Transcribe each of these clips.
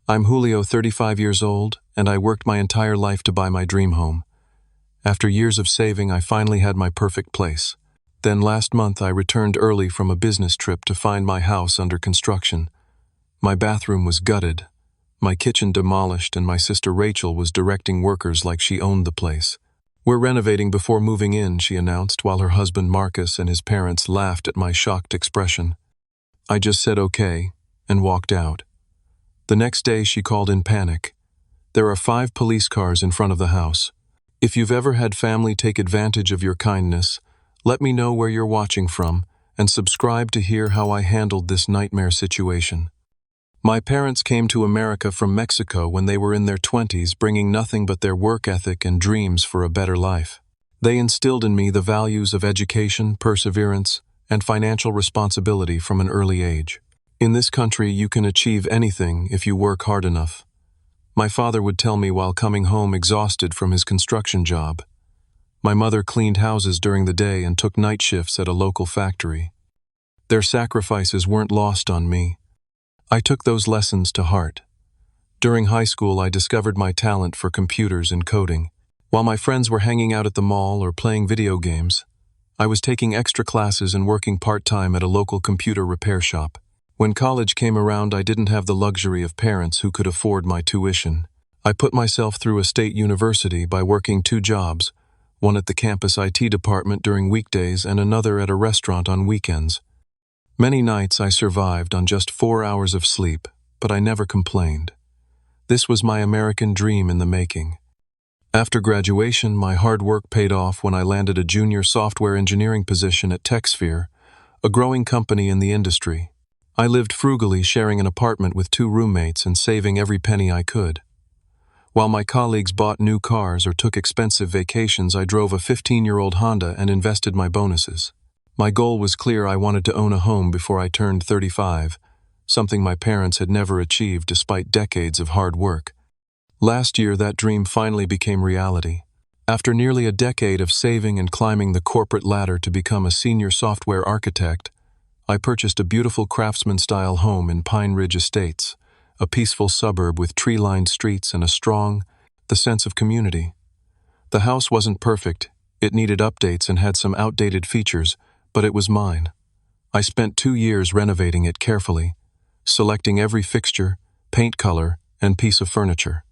I'm Julio, 35 years old, and I worked my entire life to buy my dream home. After years of saving, I finally had my perfect place. Then last month I returned early from a business trip to find my house under construction. My bathroom was gutted, my kitchen demolished, and my sister Rachel was directing workers like she owned the place. "We're renovating before moving in," she announced, while her husband Marcus and his parents laughed at my shocked expression. I just said okay and walked out. The next day she called in panic. "There are 5 police cars in front of the house. If you've ever had family take advantage of your kindness, let me know where you're watching from and subscribe to hear how I handled this nightmare situation." My parents came to America from Mexico when they were in their 20s, bringing nothing but their work ethic and dreams for a better life. They instilled in me the values of education, perseverance, and financial responsibility from an early age. In this country, you can achieve anything if you work hard enough. My father would tell me while coming home exhausted from his construction job. My mother cleaned houses during the day and took night shifts at a local factory. Their sacrifices weren't lost on me. I took those lessons to heart. During high school, I discovered my talent for computers and coding. While my friends were hanging out at the mall or playing video games, I was taking extra classes and working part-time at a local computer repair shop. When college came around, I didn't have the luxury of parents who could afford my tuition. I put myself through a state university by working 2 jobs, one at the campus IT department during weekdays and another at a restaurant on weekends. Many nights I survived on just 4 hours of sleep, but I never complained. This was my American dream in the making. After graduation, my hard work paid off when I landed a junior software engineering position at TechSphere, a growing company in the industry. I lived frugally, sharing an apartment with 2 roommates and saving every penny I could. While my colleagues bought new cars or took expensive vacations, I drove a 15-year-old Honda and invested my bonuses. My goal was clear: I wanted to own a home before I turned 35, something my parents had never achieved despite decades of hard work. Last year, that dream finally became reality. After nearly a decade of saving and climbing the corporate ladder to become a senior software architect, I purchased a beautiful craftsman-style home in Pine Ridge Estates, a peaceful suburb with tree-lined streets and the sense of community. The house wasn't perfect, it needed updates and had some outdated features, but it was mine. I spent 2 years renovating it carefully, selecting every fixture, paint color, and piece of furniture.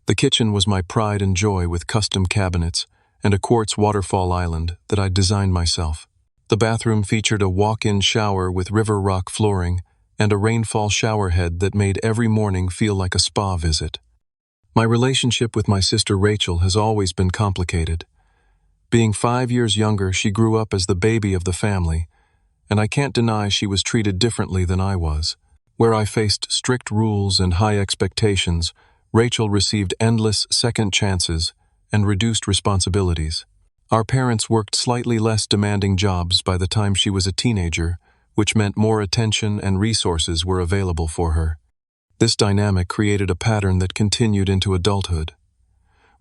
The kitchen was my pride and joy, with custom cabinets and a quartz waterfall island that I'd designed myself. The bathroom featured a walk-in shower with river rock flooring and a rainfall shower head that made every morning feel like a spa visit. My relationship with my sister Rachel has always been complicated. Being 5 years younger, she grew up as the baby of the family, and I can't deny she was treated differently than I was. Where I faced strict rules and high expectations, Rachel received endless second chances and reduced responsibilities. Our parents worked slightly less demanding jobs by the time she was a teenager, which meant more attention and resources were available for her. This dynamic created a pattern that continued into adulthood.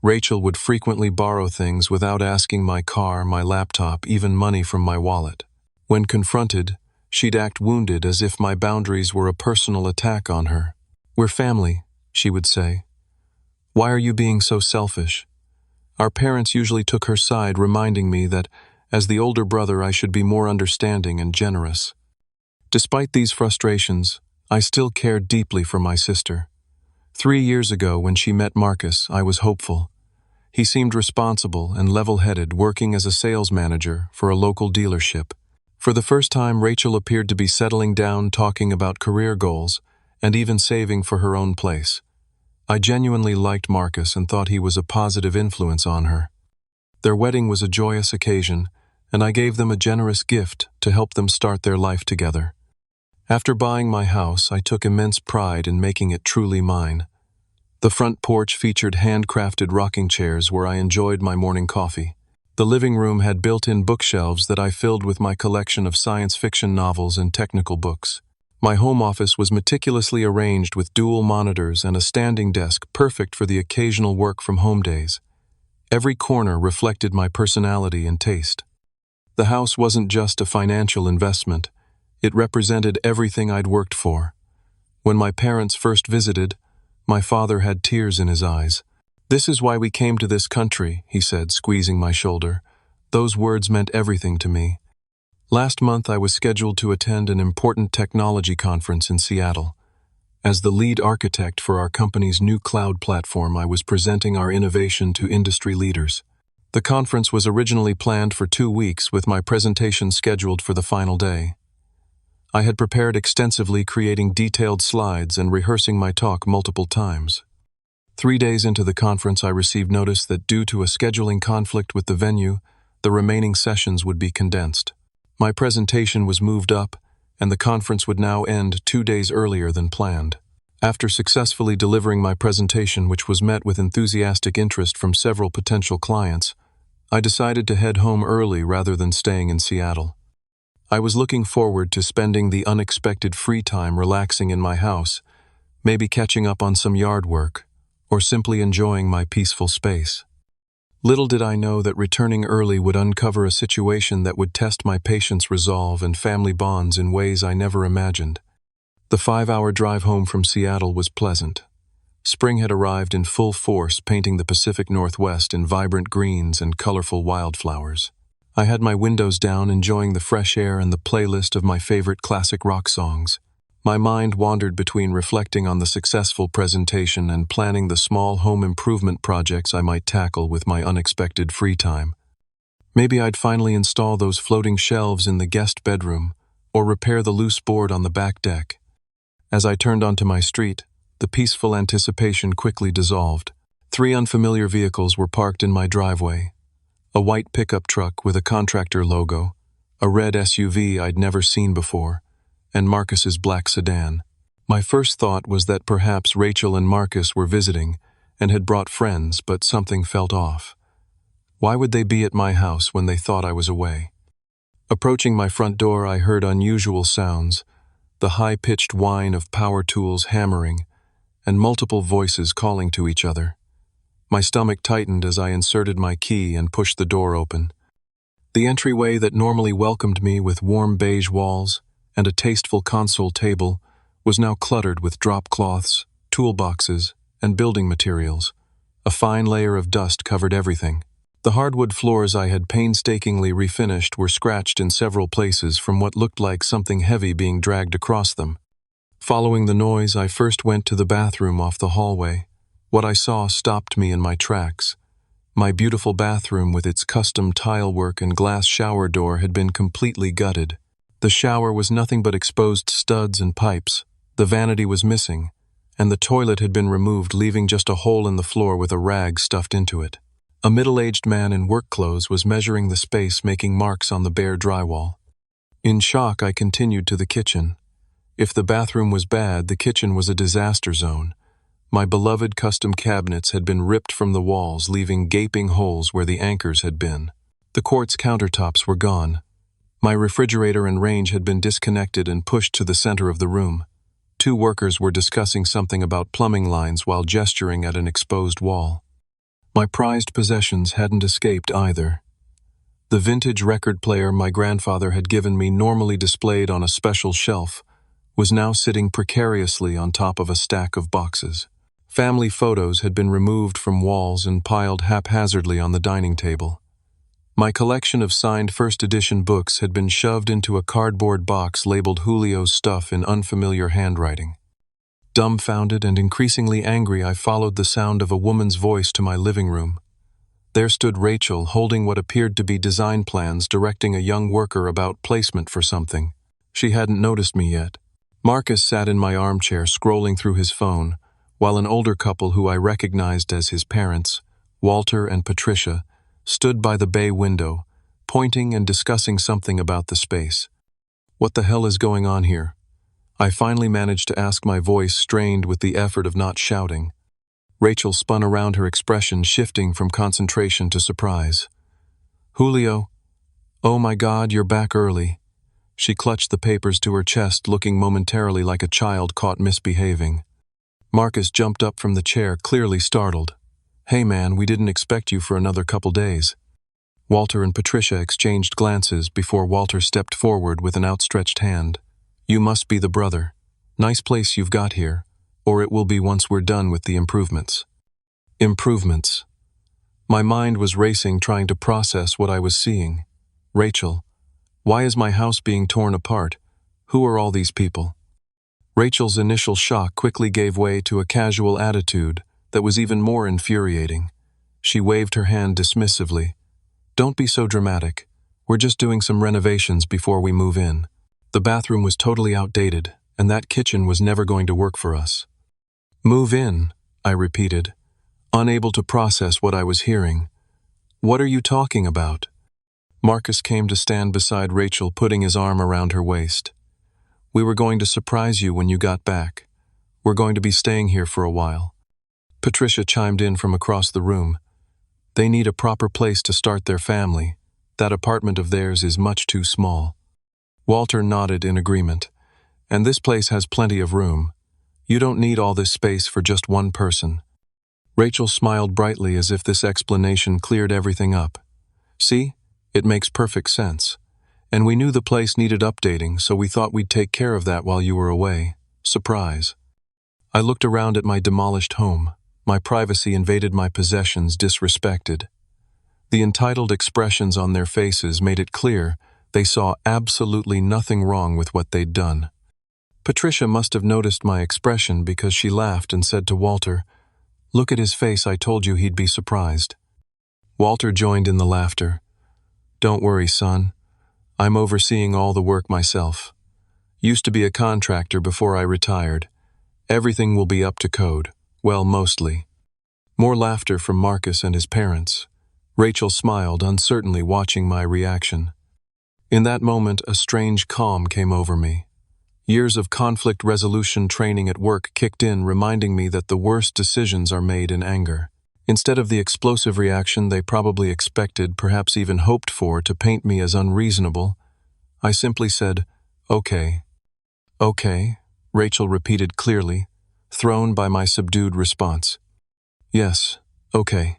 Rachel would frequently borrow things without asking: my car, my laptop, even money from my wallet. When confronted, she'd act wounded, as if my boundaries were a personal attack on her. "We're family," she would say. "Why are you being so selfish?" Our parents usually took her side, reminding me that, as the older brother, I should be more understanding and generous. Despite these frustrations, I still cared deeply for my sister. 3 years ago, when she met Marcus, I was hopeful. He seemed responsible and level-headed, working as a sales manager for a local dealership. For the first time, Rachel appeared to be settling down, talking about career goals, and even saving for her own place. I genuinely liked Marcus and thought he was a positive influence on her. Their wedding was a joyous occasion, and I gave them a generous gift to help them start their life together. After buying my house, I took immense pride in making it truly mine. The front porch featured handcrafted rocking chairs where I enjoyed my morning coffee. The living room had built-in bookshelves that I filled with my collection of science fiction novels and technical books. My home office was meticulously arranged with dual monitors and a standing desk, perfect for the occasional work-from-home days. Every corner reflected my personality and taste. The house wasn't just a financial investment. It represented everything I'd worked for. When my parents first visited, My father had tears in his eyes. "This is why we came to this country," he said, squeezing my shoulder. Those words meant everything to me. Last month I was scheduled to attend an important technology conference in Seattle. As the lead architect for our company's new cloud platform, I was presenting our innovation to industry leaders. The conference was originally planned for 2 weeks, with my presentation scheduled for the final day. I had prepared extensively, creating detailed slides and rehearsing my talk multiple times. 3 days into the conference, I received notice that due to a scheduling conflict with the venue, the remaining sessions would be condensed. My presentation was moved up, and the conference would now end 2 days earlier than planned. After successfully delivering my presentation, which was met with enthusiastic interest from several potential clients, I decided to head home early rather than staying in Seattle. I was looking forward to spending the unexpected free time relaxing in my house, maybe catching up on some yard work, or simply enjoying my peaceful space. Little did I know that returning early would uncover a situation that would test my patience, resolve, and family bonds in ways I never imagined. The 5-hour drive home from Seattle was pleasant. Spring had arrived in full force, painting the Pacific Northwest in vibrant greens and colorful wildflowers. I had my windows down, enjoying the fresh air and the playlist of my favorite classic rock songs. My mind wandered between reflecting on the successful presentation and planning the small home improvement projects I might tackle with my unexpected free time. Maybe I'd finally install those floating shelves in the guest bedroom, or repair the loose board on the back deck. As I turned onto my street, the peaceful anticipation quickly dissolved. 3 unfamiliar vehicles were parked in my driveway. A white pickup truck with a contractor logo, a red SUV I'd never seen before, and Marcus's black sedan. My first thought was that perhaps Rachel and Marcus were visiting and had brought friends, but something felt off. Why would they be at my house when they thought I was away? Approaching my front door, I heard unusual sounds, the high-pitched whine of power tools hammering, and multiple voices calling to each other. My stomach tightened as I inserted my key and pushed the door open. The entryway that normally welcomed me with warm beige walls and a tasteful console table was now cluttered with drop cloths, toolboxes, and building materials. A fine layer of dust covered everything. The hardwood floors I had painstakingly refinished were scratched in several places from what looked like something heavy being dragged across them. Following the noise, I first went to the bathroom off the hallway. What I saw stopped me in my tracks. My beautiful bathroom with its custom tile work and glass shower door had been completely gutted. The shower was nothing but exposed studs and pipes, the vanity was missing, and the toilet had been removed, leaving just a hole in the floor with a rag stuffed into it. A middle-aged man in work clothes was measuring the space, making marks on the bare drywall. In shock, I continued to the kitchen. If the bathroom was bad, the kitchen was a disaster zone. My beloved custom cabinets had been ripped from the walls, leaving gaping holes where the anchors had been. The quartz countertops were gone. My refrigerator and range had been disconnected and pushed to the center of the room. 2 workers were discussing something about plumbing lines while gesturing at an exposed wall. My prized possessions hadn't escaped either. The vintage record player my grandfather had given me, normally displayed on a special shelf, was now sitting precariously on top of a stack of boxes. Family photos had been removed from walls and piled haphazardly on the dining table. My collection of signed first edition books had been shoved into a cardboard box labeled Julio's Stuff in unfamiliar handwriting. Dumbfounded and increasingly angry, I followed the sound of a woman's voice to my living room. There stood Rachel, holding what appeared to be design plans, directing a young worker about placement for something. She hadn't noticed me yet. Marcus sat in my armchair, scrolling through his phone, while an older couple who I recognized as his parents, Walter and Patricia, stood by the bay window, pointing and discussing something about the space. What the hell is going on here? I finally managed to ask, my voice strained with the effort of not shouting. Rachel spun around, her expression shifting from concentration to surprise. "Julio, oh my God, you're back early." She clutched the papers to her chest, looking momentarily like a child caught misbehaving. Marcus jumped up from the chair, clearly startled. "Hey man, we didn't expect you for another couple days." Walter and Patricia exchanged glances before Walter stepped forward with an outstretched hand. "You must be the brother. Nice place you've got here. or it will be once we're done with the improvements. Improvements. My mind was racing, trying to process what I was seeing. Rachel. Why is my house being torn apart? Who are all these people? Rachel's initial shock quickly gave way to a casual attitude that was even more infuriating. She waved her hand dismissively. Don't be so dramatic. We're just doing some renovations before we move in. The bathroom was totally outdated, and that kitchen was never going to work for us. Move in, I repeated, unable to process what I was hearing. What are you talking about? Marcus came to stand beside Rachel, putting his arm around her waist. We were going to surprise you when you got back. We're going to be staying here for a while. Patricia chimed in from across the room. They need a proper place to start their family. That apartment of theirs is much too small. Walter nodded in agreement. And this place has plenty of room. You don't need all this space for just one person. Rachel smiled brightly as if this explanation cleared everything up. See? It makes perfect sense. And we knew the place needed updating, so we thought we'd take care of that while you were away. Surprise. I looked around at my demolished home. My privacy invaded, my possessions disrespected. The entitled expressions on their faces made it clear they saw absolutely nothing wrong with what they'd done. Patricia must have noticed my expression because she laughed and said to Walter, "Look at his face, I told you he'd be surprised." Walter joined in the laughter. "Don't worry, son. I'm overseeing all the work myself. Used to be a contractor before I retired. Everything will be up to code. Well, mostly." More laughter from Marcus and his parents. Rachel smiled, uncertainly watching my reaction. In that moment, a strange calm came over me. Years of conflict resolution training at work kicked in, reminding me that the worst decisions are made in anger. Instead of the explosive reaction they probably expected, perhaps even hoped for, to paint me as unreasonable, I simply said, "Okay." "Okay," Rachel repeated clearly, thrown by my subdued response. "Yes, okay."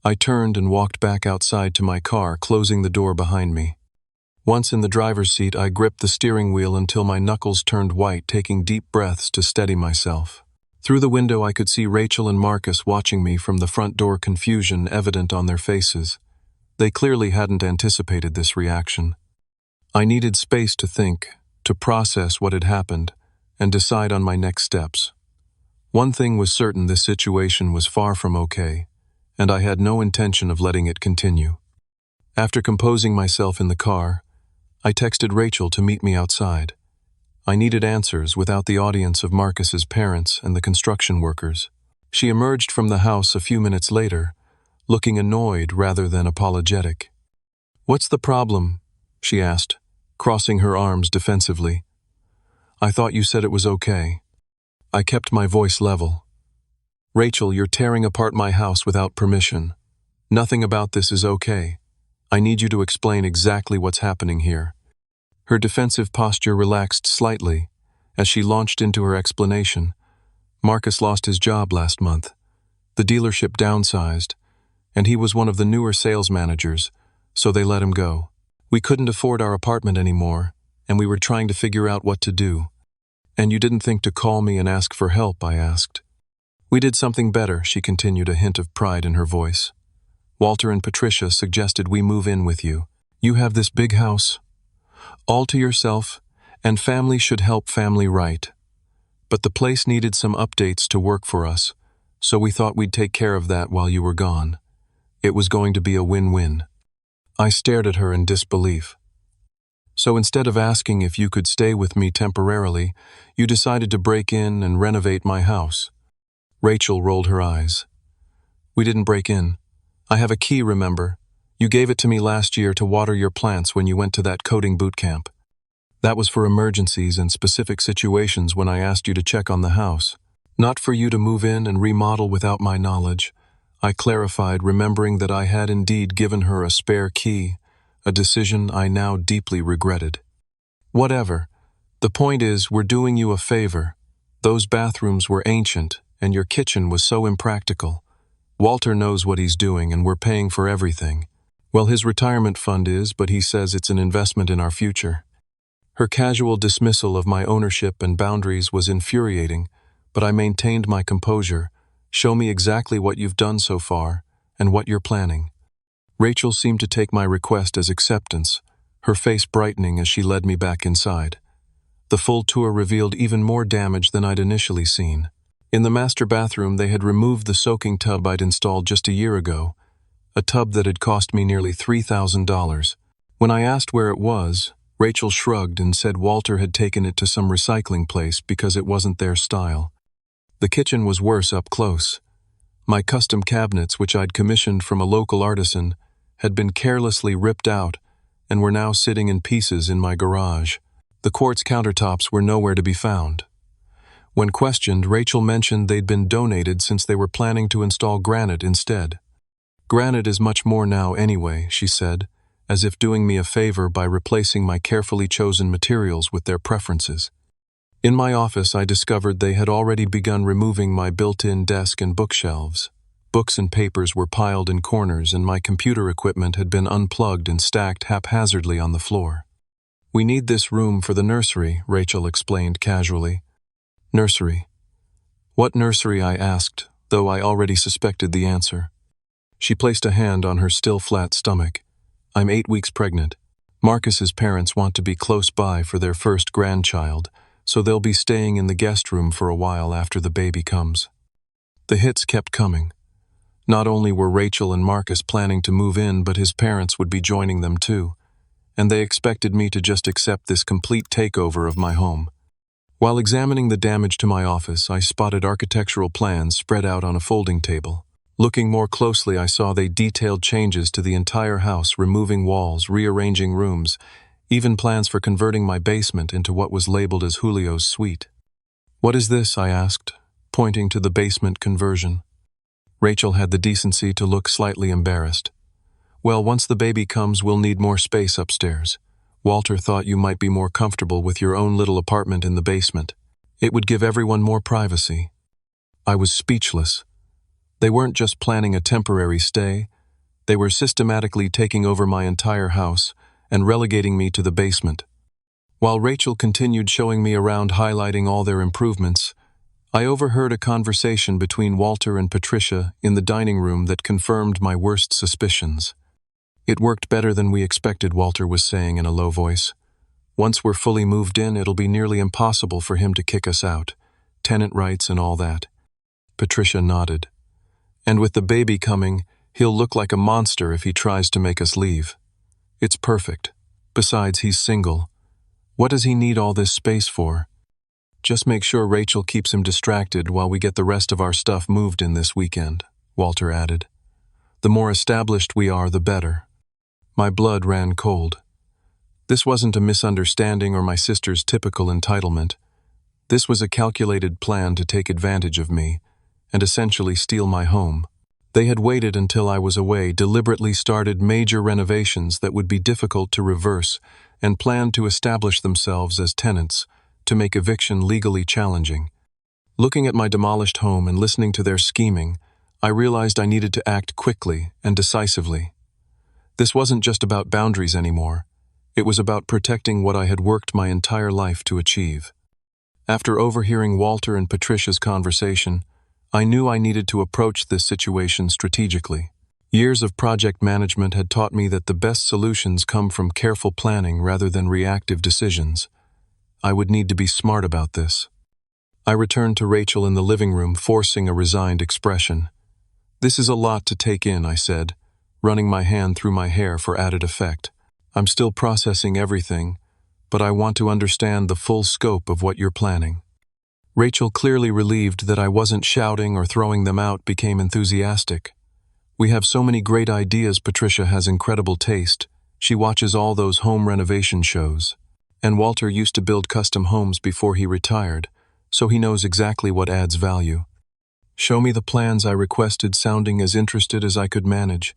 I turned and walked back outside to my car, closing the door behind me. Once in the driver's seat, I gripped the steering wheel until my knuckles turned white, taking deep breaths to steady myself. Through the window I could see Rachel and Marcus watching me from the front door, confusion evident on their faces. They clearly hadn't anticipated this reaction. I needed space to think, to process what had happened, and decide on my next steps. One thing was certain: this situation was far from okay, and I had no intention of letting it continue. After composing myself in the car, I texted Rachel to meet me outside. I needed answers without the audience of Marcus's parents and the construction workers. She emerged from the house a few minutes later, looking annoyed rather than apologetic. "What's the problem?" she asked, crossing her arms defensively. "I thought you said it was okay." I kept my voice level. "Rachel, you're tearing apart my house without permission. Nothing about this is okay. I need you to explain exactly what's happening here." Her defensive posture relaxed slightly as she launched into her explanation. Marcus lost his job last month. The dealership downsized, and he was one of the newer sales managers, so they let him go. We couldn't afford our apartment anymore, and we were trying to figure out what to do. "And you didn't think to call me and ask for help?" I asked. "We did something better," she continued, a hint of pride in her voice. "Walter and Patricia suggested we move in with you. You have this big house, all to yourself, and family should help family right. But the place needed some updates to work for us, so we thought we'd take care of that while you were gone. It was going to be a win-win." I stared at her in disbelief. "So instead of asking if you could stay with me temporarily, you decided to break in and renovate my house?" Rachel rolled her eyes. "We didn't break in. I have a key, remember? You gave it to me last year to water your plants when you went to that coding boot camp. That was for emergencies and specific situations when I asked you to check on the house. Not for you to move in and remodel without my knowledge," I clarified, remembering that I had indeed given her a spare key, a decision I now deeply regretted. "Whatever. The point is, we're doing you a favor. Those bathrooms were ancient, and your kitchen was so impractical. Walter knows what he's doing, and we're paying for everything. Well, his retirement fund is, but he says it's an investment in our future." Her casual dismissal of my ownership and boundaries was infuriating, but I maintained my composure. Show me exactly what you've done so far, and what you're planning. Rachel seemed to take my request as acceptance, her face brightening as she led me back inside. The full tour revealed even more damage than I'd initially seen. In the master bathroom, they had removed the soaking tub I'd installed just a year ago, a tub that had cost me nearly $3,000. When I asked where it was, Rachel shrugged and said Walter had taken it to some recycling place because it wasn't their style. The kitchen was worse up close. My custom cabinets, which I'd commissioned from a local artisan, had been carelessly ripped out and were now sitting in pieces in my garage. The quartz countertops were nowhere to be found. When questioned, Rachel mentioned they'd been donated since they were planning to install granite instead. Granite is much more now anyway, she said, as if doing me a favor by replacing my carefully chosen materials with their preferences. In my office, I discovered they had already begun removing my built-in desk and bookshelves. Books and papers were piled in corners, and my computer equipment had been unplugged and stacked haphazardly on the floor. "We need this room for the nursery," Rachel explained casually. "Nursery? What nursery?" I asked, though I already suspected the answer. She placed a hand on her still flat stomach. "I'm 8 weeks pregnant. Marcus's parents want to be close by for their first grandchild, so they'll be staying in the guest room for a while after the baby comes." The hits kept coming. Not only were Rachel and Marcus planning to move in, but his parents would be joining them too, and they expected me to just accept this complete takeover of my home. While examining the damage to my office, I spotted architectural plans spread out on a folding table. Looking more closely, I saw they detailed changes to the entire house, removing walls, rearranging rooms, even plans for converting my basement into what was labeled as Julio's suite. "What is this?" I asked, pointing to the basement conversion. Rachel had the decency to look slightly embarrassed. "Well, once the baby comes, we'll need more space upstairs. Walter thought you might be more comfortable with your own little apartment in the basement. It would give everyone more privacy." I was speechless. They weren't just planning a temporary stay, they were systematically taking over my entire house and relegating me to the basement. While Rachel continued showing me around, highlighting all their improvements, I overheard a conversation between Walter and Patricia in the dining room that confirmed my worst suspicions. "It worked better than we expected," Walter was saying in a low voice. "Once we're fully moved in, it'll be nearly impossible for him to kick us out. Tenant rights and all that." Patricia nodded. "And with the baby coming, he'll look like a monster if he tries to make us leave. It's perfect. Besides, he's single. What does he need all this space for? Just make sure Rachel keeps him distracted while we get the rest of our stuff moved in this weekend," Walter added. "The more established we are, the better." My blood ran cold. This wasn't a misunderstanding or my sister's typical entitlement. This was a calculated plan to take advantage of me and essentially steal my home. They had waited until I was away, deliberately started major renovations that would be difficult to reverse, and planned to establish themselves as tenants, to make eviction legally challenging. Looking at my demolished home and listening to their scheming, I realized I needed to act quickly and decisively. This wasn't just about boundaries anymore. It was about protecting what I had worked my entire life to achieve. After overhearing Walter and Patricia's conversation, I knew I needed to approach this situation strategically. Years of project management had taught me that the best solutions come from careful planning rather than reactive decisions. I would need to be smart about this. I returned to Rachel in the living room, forcing a resigned expression. "This is a lot to take in," I said, running my hand through my hair for added effect. "I'm still processing everything, but I want to understand the full scope of what you're planning." Rachel, clearly relieved that I wasn't shouting or throwing them out, became enthusiastic. "We have so many great ideas. Patricia has incredible taste. She watches all those home renovation shows. And Walter used to build custom homes before he retired, so he knows exactly what adds value. Show me the plans," I requested, sounding as interested as I could manage.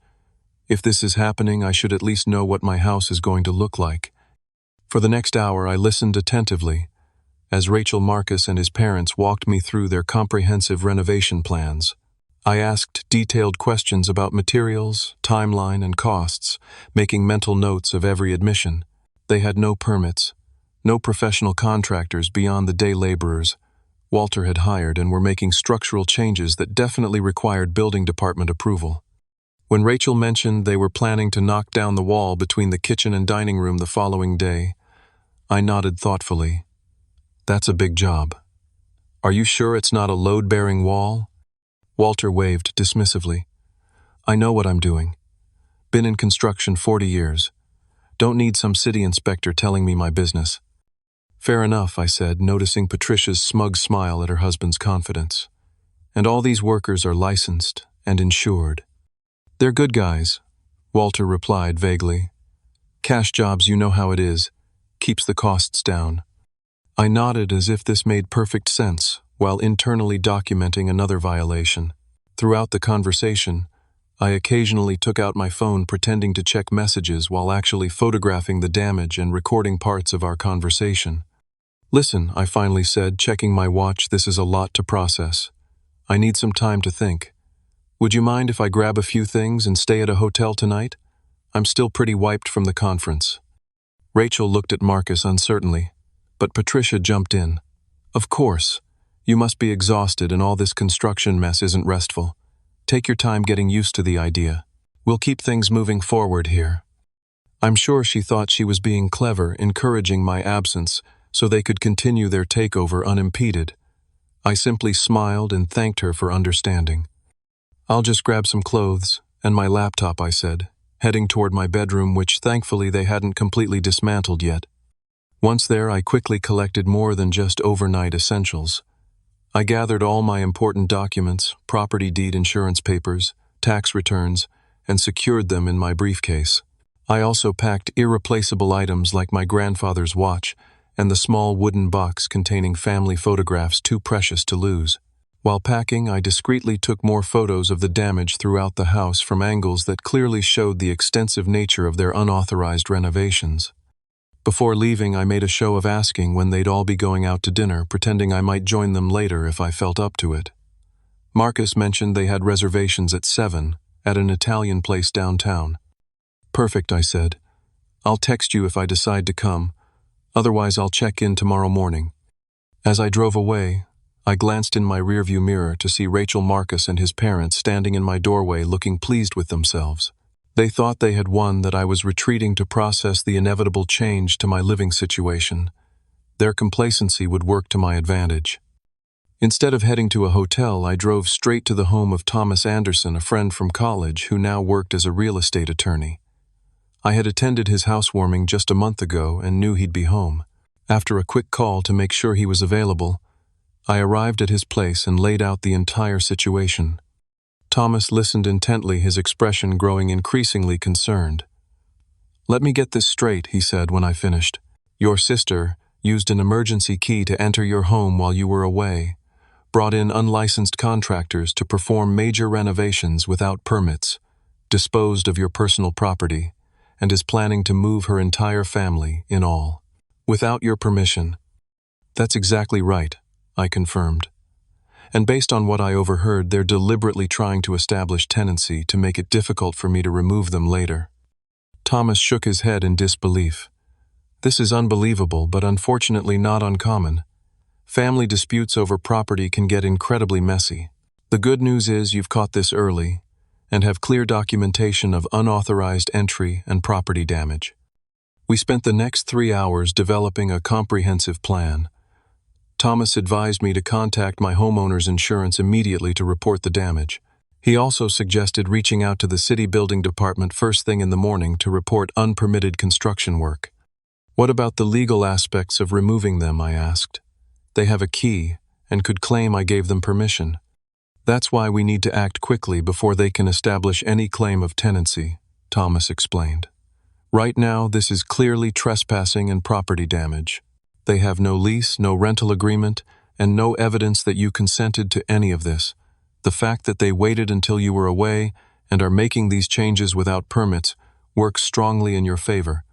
If this is happening, I should at least know what my house is going to look like. For the next hour, I listened attentively, as Rachel, Marcus, and his parents walked me through their comprehensive renovation plans. I asked detailed questions about materials, timeline, and costs, making mental notes of every admission. They had no permits, no professional contractors beyond the day laborers, Walter had hired and were making structural changes that definitely required building department approval. When Rachel mentioned they were planning to knock down the wall between the kitchen and dining room the following day, I nodded thoughtfully. That's a big job. Are you sure it's not a load-bearing wall? Walter waved dismissively. I know what I'm doing. Been in construction 40 years. Don't need some city inspector telling me my business. Fair enough, I said, noticing Patricia's smug smile at her husband's confidence. And all these workers are licensed and insured. They're good guys, Walter replied vaguely. Cash jobs, you know how it is. Keeps the costs down. I nodded as if this made perfect sense, while internally documenting another violation. Throughout the conversation, I occasionally took out my phone pretending to check messages while actually photographing the damage and recording parts of our conversation. Listen, I finally said, checking my watch, this is a lot to process. I need some time to think. Would you mind if I grab a few things and stay at a hotel tonight? I'm still pretty wiped from the conference. Rachel looked at Marcus uncertainly, but Patricia jumped in. Of course. You must be exhausted and all this construction mess isn't restful. Take your time getting used to the idea. We'll keep things moving forward here. I'm sure she thought she was being clever, encouraging my absence so they could continue their takeover unimpeded. I simply smiled and thanked her for understanding. I'll just grab some clothes and my laptop, I said, heading toward my bedroom, which thankfully they hadn't completely dismantled yet. Once there, I quickly collected more than just overnight essentials. I gathered all my important documents, property deed insurance papers, tax returns, and secured them in my briefcase. I also packed irreplaceable items like my grandfather's watch and the small wooden box containing family photographs too precious to lose. While packing, I discreetly took more photos of the damage throughout the house from angles that clearly showed the extensive nature of their unauthorized renovations. Before leaving, I made a show of asking when they'd all be going out to dinner, pretending I might join them later if I felt up to it. Marcus mentioned they had reservations at 7 at an Italian place downtown. Perfect, I said. I'll text you if I decide to come. Otherwise, I'll check in tomorrow morning. As I drove away, I glanced in my rearview mirror to see Rachel, Marcus, and his parents standing in my doorway looking pleased with themselves. They thought they had won, that I was retreating to process the inevitable change to my living situation. Their complacency would work to my advantage. Instead of heading to a hotel, I drove straight to the home of Thomas Anderson, a friend from college who now worked as a real estate attorney. I had attended his housewarming just a month ago and knew he'd be home. After a quick call to make sure he was available, I arrived at his place and laid out the entire situation. Thomas listened intently, his expression growing increasingly concerned. Let me get this straight, he said when I finished. Your sister used an emergency key to enter your home while you were away, brought in unlicensed contractors to perform major renovations without permits, disposed of your personal property, and is planning to move her entire family, in all, without your permission. That's exactly right, I confirmed. And based on what I overheard, they're deliberately trying to establish tenancy to make it difficult for me to remove them later. Thomas shook his head in disbelief. This is unbelievable, but unfortunately not uncommon. Family disputes over property can get incredibly messy. The good news is you've caught this early and have clear documentation of unauthorized entry and property damage. We spent the next 3 hours developing a comprehensive plan. Thomas advised me to contact my homeowner's insurance immediately to report the damage. He also suggested reaching out to the city building department first thing in the morning to report unpermitted construction work. What about the legal aspects of removing them, I asked. They have a key and could claim I gave them permission. That's why we need to act quickly before they can establish any claim of tenancy, Thomas explained. Right now, this is clearly trespassing and property damage. They have no lease, no rental agreement, and no evidence that you consented to any of this. The fact that they waited until you were away and are making these changes without permits works strongly in your favor.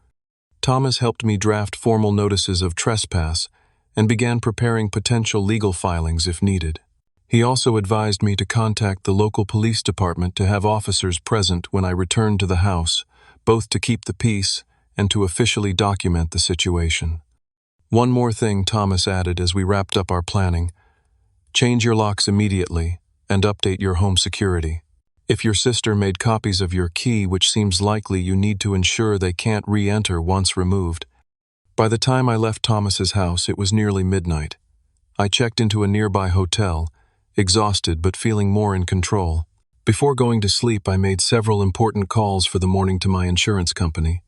Thomas helped me draft formal notices of trespass and began preparing potential legal filings if needed. He also advised me to contact the local police department to have officers present when I returned to the house, both to keep the peace and to officially document the situation. One more thing, Thomas added as we wrapped up our planning. Change your locks immediately and update your home security. If your sister made copies of your key, which seems likely, you need to ensure they can't re-enter once removed. By the time I left Thomas's house, it was nearly midnight. I checked into a nearby hotel, exhausted but feeling more in control. Before going to sleep, I made several important calls for the morning to my insurance company,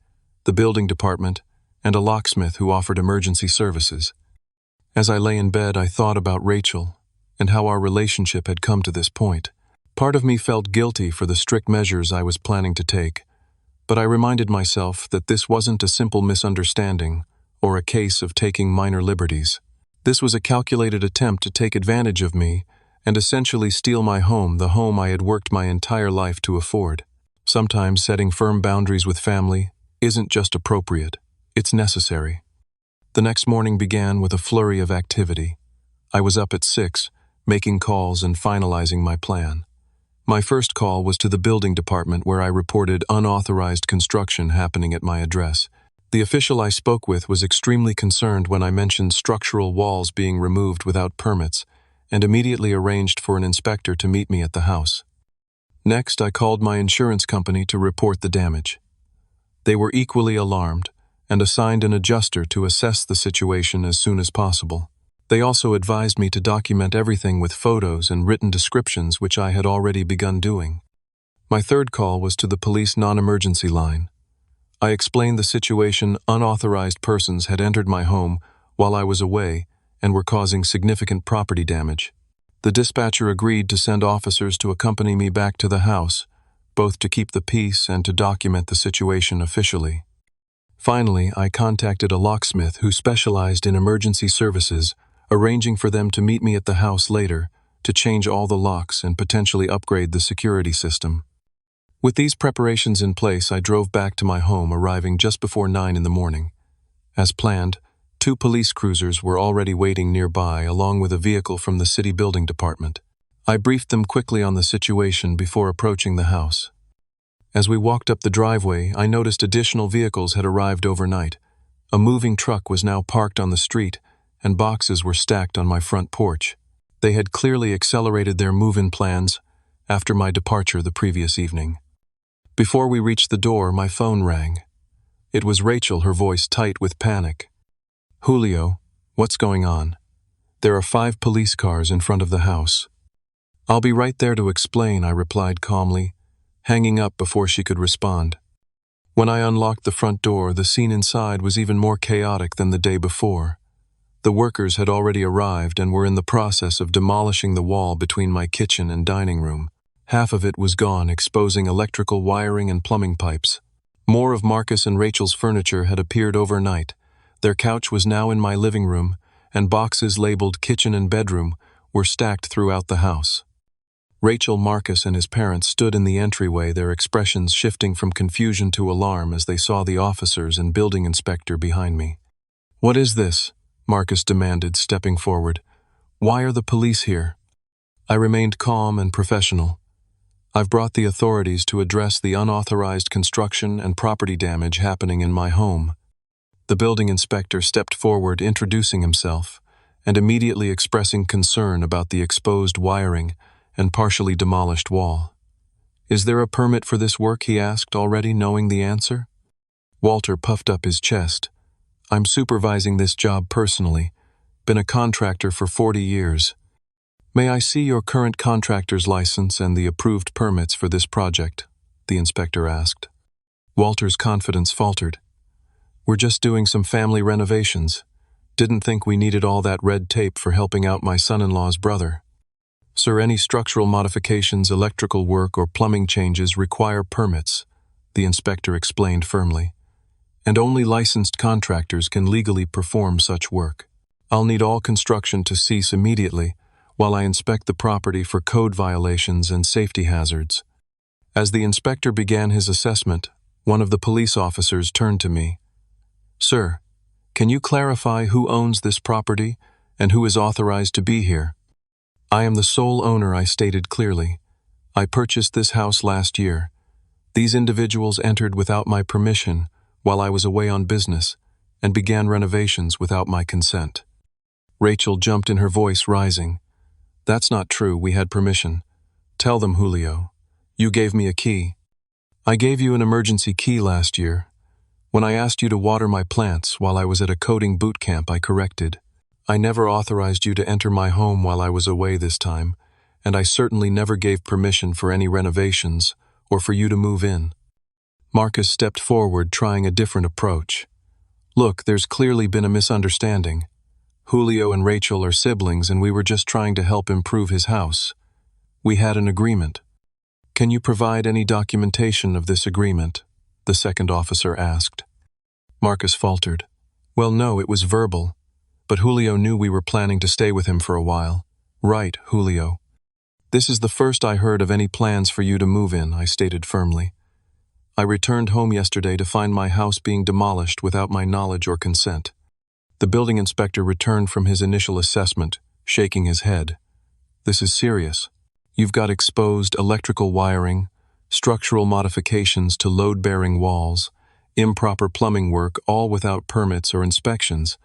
the building department, and a locksmith who offered emergency services. As I lay in bed, I thought about Rachel and how our relationship had come to this point. Part of me felt guilty for the strict measures I was planning to take, but I reminded myself that this wasn't a simple misunderstanding or a case of taking minor liberties. This was a calculated attempt to take advantage of me and essentially steal my home, the home I had worked my entire life to afford. Sometimes setting firm boundaries with family isn't just appropriate, it's necessary. The next morning began with a flurry of activity. I was up at 6, making calls and finalizing my plan. My first call was to the building department, where I reported unauthorized construction happening at my address. The official I spoke with was extremely concerned when I mentioned structural walls being removed without permits, and immediately arranged for an inspector to meet me at the house. Next, I called my insurance company to report the damage. They were equally alarmed and assigned an adjuster to assess the situation as soon as possible. They also advised me to document everything with photos and written descriptions, which I had already begun doing. My third call was to the police non-emergency line. I explained the situation. Unauthorized persons had entered my home while I was away and were causing significant property damage. The dispatcher agreed to send officers to accompany me back to the house, both to keep the peace and to document the situation officially. Finally, I contacted a locksmith who specialized in emergency services, arranging for them to meet me at the house later to change all the locks and potentially upgrade the security system. With these preparations in place, I drove back to my home, arriving just before 9 in the morning. As planned, 2 police cruisers were already waiting nearby, along with a vehicle from the city building department. I briefed them quickly on the situation before approaching the house. As we walked up the driveway, I noticed additional vehicles had arrived overnight. A moving truck was now parked on the street, and boxes were stacked on my front porch. They had clearly accelerated their move-in plans after my departure the previous evening. Before we reached the door, my phone rang. It was Rachel, her voice tight with panic. "Julio, what's going on? There are 5 police cars in front of the house." "I'll be right there to explain," I replied calmly, hanging up before she could respond. When I unlocked the front door, the scene inside was even more chaotic than the day before. The workers had already arrived and were in the process of demolishing the wall between my kitchen and dining room. Half of it was gone, exposing electrical wiring and plumbing pipes. More of Marcus and Rachel's furniture had appeared overnight. Their couch was now in my living room, and boxes labeled kitchen and bedroom were stacked throughout the house. Rachel, Marcus, and his parents stood in the entryway, their expressions shifting from confusion to alarm as they saw the officers and building inspector behind me. "What is this?" Marcus demanded, stepping forward. "Why are the police here?" I remained calm and professional. "I've brought the authorities to address the unauthorized construction and property damage happening in my home." The building inspector stepped forward, introducing himself, and immediately expressing concern about the exposed wiring and partially demolished wall. "Is there a permit for this work?" he asked, already knowing the answer. Walter puffed up his chest. "I'm supervising this job personally. Been a contractor for 40 years. May I see your current contractor's license and the approved permits for this project?" the inspector asked. Walter's confidence faltered. "We're just doing some family renovations. Didn't think we needed all that red tape for helping out my son-in-law's brother." "Sir, any structural modifications, electrical work, or plumbing changes require permits," the inspector explained firmly. "And only licensed contractors can legally perform such work. I'll need all construction to cease immediately while I inspect the property for code violations and safety hazards." As the inspector began his assessment, one of the police officers turned to me. "Sir, can you clarify who owns this property and who is authorized to be here?" "I am the sole owner," I stated clearly. "I purchased this house last year. These individuals entered without my permission while I was away on business and began renovations without my consent." Rachel jumped in, her voice rising. That's not true, we had permission. Tell them, Julio. You gave me a key. I gave you an emergency key last year. When I asked you to water my plants while I was at a coding boot camp, I corrected. I never authorized you to enter my home while I was away this time, and I certainly never gave permission for any renovations or for you to move in. Marcus stepped forward, trying a different approach. Look, there's clearly been a misunderstanding. Julio and Rachel are siblings, and we were just trying to help improve his house. We had an agreement. Can you provide any documentation of this agreement? The second officer asked. Marcus faltered. Well, no, it was verbal. But Julio knew we were planning to stay with him for a while. Right, Julio. This is the first I heard of any plans for you to move in, I stated firmly. I returned home yesterday to find my house being demolished without my knowledge or consent. The building inspector returned from his initial assessment, shaking his head. This is serious. You've got exposed electrical wiring, structural modifications to load-bearing walls, improper plumbing work, all without permits or inspections.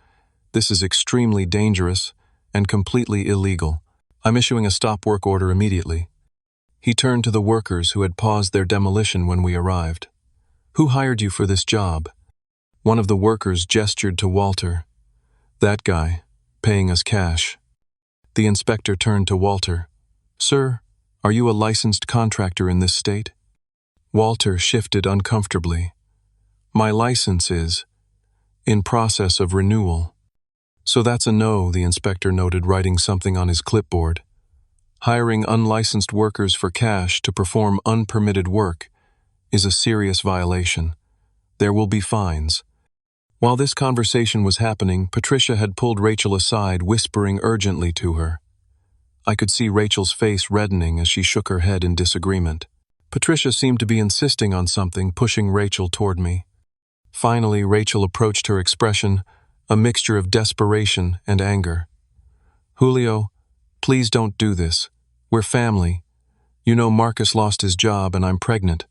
This is extremely dangerous and completely illegal. I'm issuing a stop work order immediately. He turned to the workers who had paused their demolition when we arrived. Who hired you for this job? One of the workers gestured to Walter. That guy, paying us cash. The inspector turned to Walter. Sir, are you a licensed contractor in this state? Walter shifted uncomfortably. My license is in process of renewal. So that's a no, the inspector noted, writing something on his clipboard. Hiring unlicensed workers for cash to perform unpermitted work is a serious violation. There will be fines. While this conversation was happening, Patricia had pulled Rachel aside, whispering urgently to her. I could see Rachel's face reddening as she shook her head in disagreement. Patricia seemed to be insisting on something, pushing Rachel toward me. Finally, Rachel approached, her expression a mixture of desperation and anger. Julio, please don't do this. We're family. You know Marcus lost his job and I'm pregnant.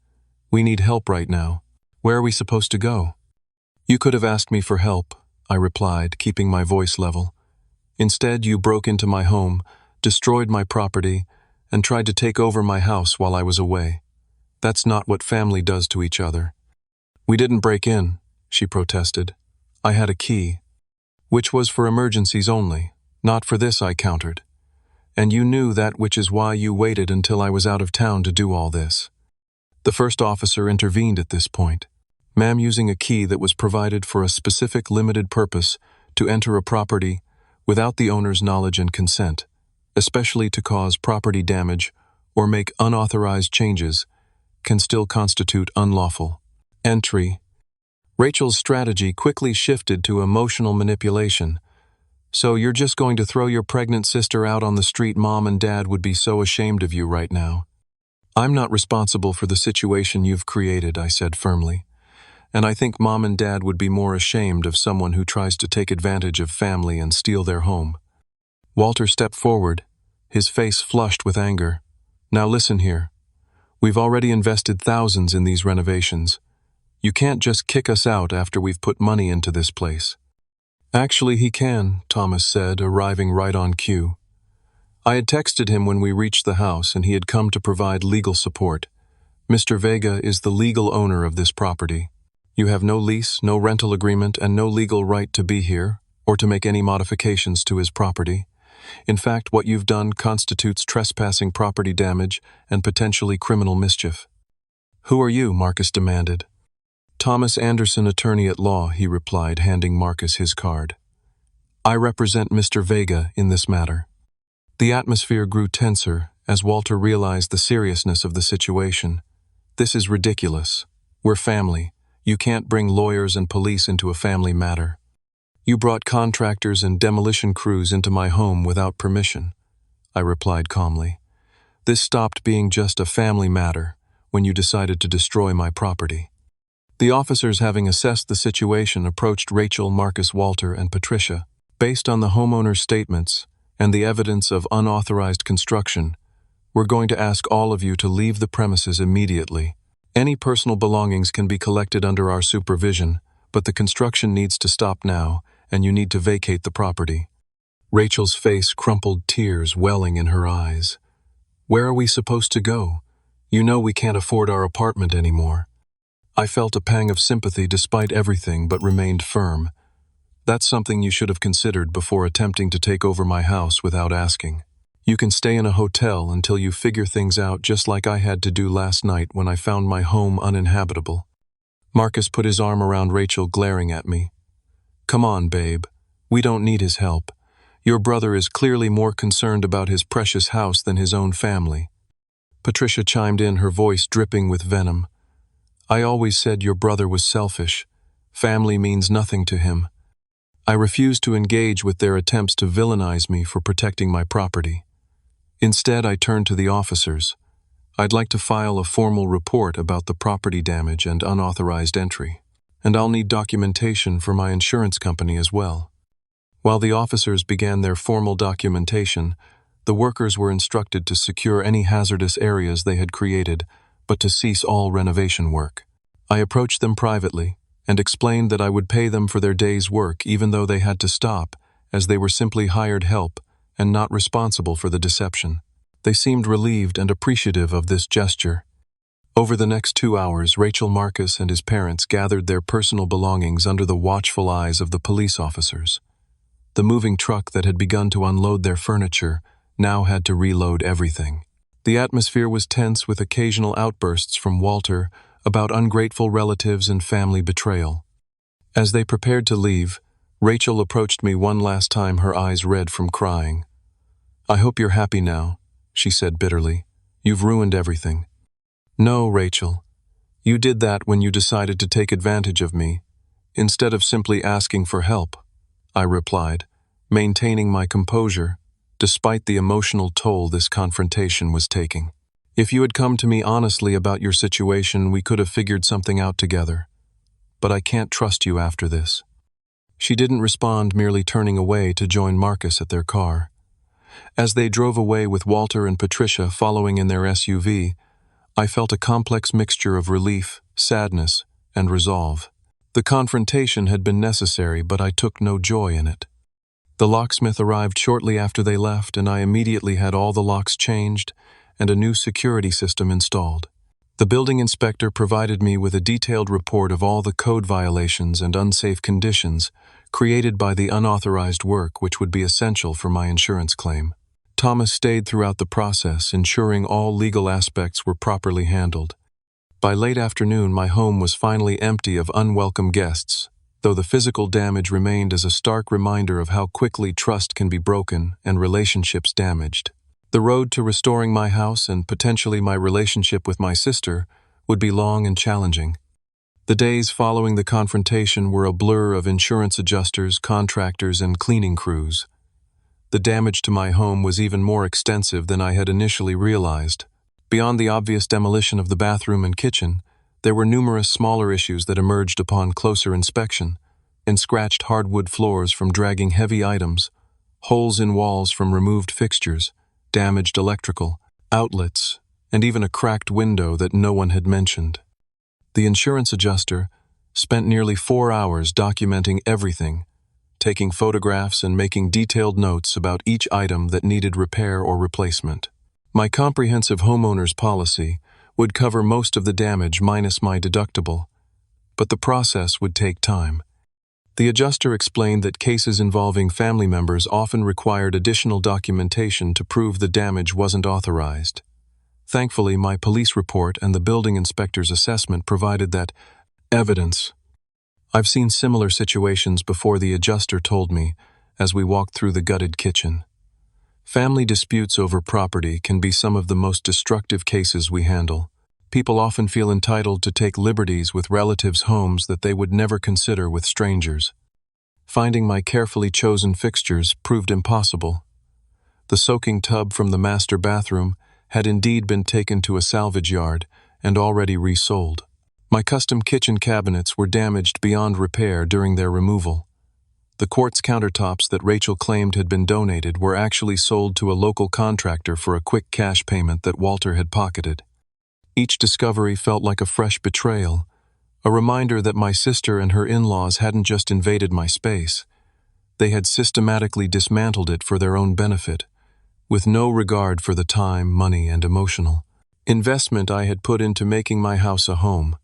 We need help right now. Where are we supposed to go? You could have asked me for help, I replied, keeping my voice level. Instead, you broke into my home, destroyed my property, and tried to take over my house while I was away. That's not what family does to each other. We didn't break in, she protested. I had a key, which was for emergencies only. Not for this, I countered. And you knew that, which is why you waited until I was out of town to do all this. The first officer intervened at this point. Ma'am, using a key that was provided for a specific limited purpose to enter a property without the owner's knowledge and consent, especially to cause property damage or make unauthorized changes, can still constitute unlawful entry. Rachel's strategy quickly shifted to emotional manipulation. So you're just going to throw your pregnant sister out on the street? Mom and Dad would be so ashamed of you right now. I'm not responsible for the situation you've created, I said firmly. And I think Mom and Dad would be more ashamed of someone who tries to take advantage of family and steal their home. Walter stepped forward, his face flushed with anger. Now listen here. We've already invested thousands in these renovations. You can't just kick us out after we've put money into this place. Actually, he can, Thomas said, arriving right on cue. I had texted him when we reached the house, and he had come to provide legal support. Mr. Vega is the legal owner of this property. You have no lease, no rental agreement, and no legal right to be here or to make any modifications to his property. In fact, what you've done constitutes trespassing, property damage, and potentially criminal mischief. Who are you? Marcus demanded. Thomas Anderson, attorney at law, he replied, handing Marcus his card. I represent Mr. Vega in this matter. The atmosphere grew tenser as Walter realized the seriousness of the situation. This is ridiculous. We're family. You can't bring lawyers and police into a family matter. You brought contractors and demolition crews into my home without permission, I replied calmly. This stopped being just a family matter when you decided to destroy my property. The officers, having assessed the situation, approached Rachel, Marcus, Walter, and Patricia. Based on the homeowner's statements and the evidence of unauthorized construction, we're going to ask all of you to leave the premises immediately. Any personal belongings can be collected under our supervision, but the construction needs to stop now, and you need to vacate the property. Rachel's face crumpled, tears welling in her eyes. "Where are we supposed to go? You know we can't afford our apartment anymore." I felt a pang of sympathy despite everything, but remained firm. "That's something you should have considered before attempting to take over my house without asking. You can stay in a hotel until you figure things out, just like I had to do last night when I found my home uninhabitable." Marcus put his arm around Rachel, glaring at me. "Come on, babe. We don't need his help. Your brother is clearly more concerned about his precious house than his own family." Patricia chimed in, her voice dripping with venom. "I always said your brother was selfish. Family means nothing to him." I refused to engage with their attempts to villainize me for protecting my property. Instead, I turned to the officers. "I'd like to file a formal report about the property damage and unauthorized entry. And I'll need documentation for my insurance company as well." While the officers began their formal documentation, the workers were instructed to secure any hazardous areas they had created, but to cease all renovation work. I approached them privately and explained that I would pay them for their day's work even though they had to stop, as they were simply hired help and not responsible for the deception. They seemed relieved and appreciative of this gesture. Over the next 2 hours, Rachel, Marcus, and his parents gathered their personal belongings under the watchful eyes of the police officers. The moving truck that had begun to unload their furniture now had to reload everything. The atmosphere was tense, with occasional outbursts from Walter about ungrateful relatives and family betrayal. As they prepared to leave, Rachel approached me one last time, her eyes red from crying. "I hope you're happy now," she said bitterly. "You've ruined everything." "No, Rachel. You did that when you decided to take advantage of me, instead of simply asking for help," I replied, maintaining my composure despite the emotional toll this confrontation was taking. "If you had come to me honestly about your situation, we could have figured something out together. But I can't trust you after this." She didn't respond, merely turning away to join Marcus at their car. As they drove away with Walter and Patricia following in their SUV, I felt a complex mixture of relief, sadness, and resolve. The confrontation had been necessary, but I took no joy in it. The locksmith arrived shortly after they left, and I immediately had all the locks changed and a new security system installed. The building inspector provided me with a detailed report of all the code violations and unsafe conditions created by the unauthorized work, which would be essential for my insurance claim. Thomas stayed throughout the process, ensuring all legal aspects were properly handled. By late afternoon, my home was finally empty of unwelcome guests, though the physical damage remained as a stark reminder of how quickly trust can be broken and relationships damaged. The road to restoring my house and potentially my relationship with my sister would be long and challenging. The days following the confrontation were a blur of insurance adjusters, contractors, and cleaning crews. The damage to my home was even more extensive than I had initially realized. Beyond the obvious demolition of the bathroom and kitchen, there were numerous smaller issues that emerged upon closer inspection: scratched hardwood floors from dragging heavy items, holes in walls from removed fixtures, damaged electrical outlets, and even a cracked window that no one had mentioned. The insurance adjuster spent nearly 4 hours documenting everything, taking photographs and making detailed notes about each item that needed repair or replacement. My comprehensive homeowner's policy would cover most of the damage minus my deductible, but the process would take time. The adjuster explained that cases involving family members often required additional documentation to prove the damage wasn't authorized. Thankfully, my police report and the building inspector's assessment provided that evidence. "I've seen similar situations before," the adjuster told me as we walked through the gutted kitchen. "Family disputes over property can be some of the most destructive cases we handle. People often feel entitled to take liberties with relatives' homes that they would never consider with strangers. Finding my carefully chosen fixtures proved impossible. The soaking tub from the master bathroom had indeed been taken to a salvage yard and already resold. My custom kitchen cabinets were damaged beyond repair during their removal. The quartz countertops that Rachel claimed had been donated were actually sold to a local contractor for a quick cash payment that Walter had pocketed. Each discovery felt like a fresh betrayal, a reminder that my sister and her in-laws hadn't just invaded my space. They had systematically dismantled it for their own benefit, with no regard for the time, money, and emotional investment I had put into making my house a home.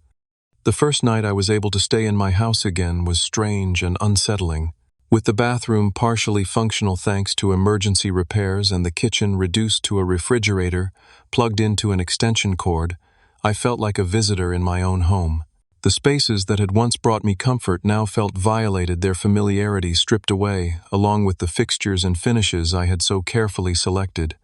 The first night I was able to stay in my house again was strange and unsettling. With the bathroom partially functional thanks to emergency repairs and the kitchen reduced to a refrigerator plugged into an extension cord, I felt like a visitor in my own home. The spaces that had once brought me comfort now felt violated, their familiarity stripped away, along with the fixtures and finishes I had so carefully selected.